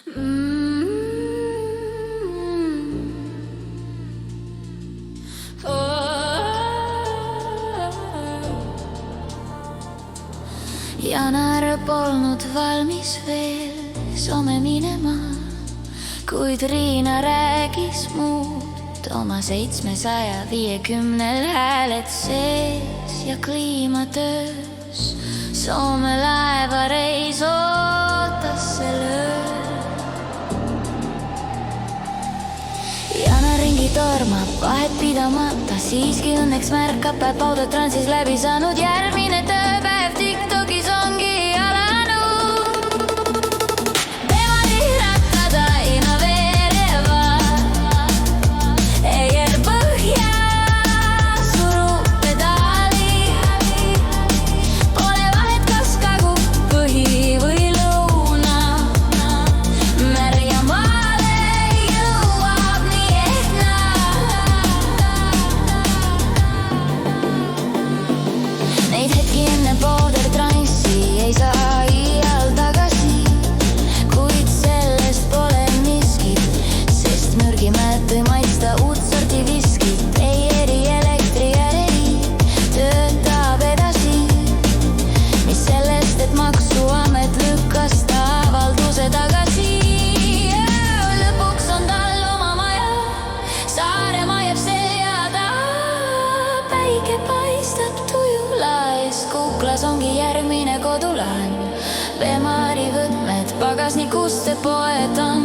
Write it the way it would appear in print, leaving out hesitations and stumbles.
Janar polnud valmis veel Soome minema, kuid Riina räägis muud oma 750 hääled sees ja kliimatöös. Soome laevareis ootas sel ööl. Janar ringi tormab, vahet pidamata, siiski õnneks märkab päev Paudotransis läbi saanud. Järgmine tööpäev TikTokis ongi ongi järgmine kodulaen. Bemari võtmed pagasnikust poetan.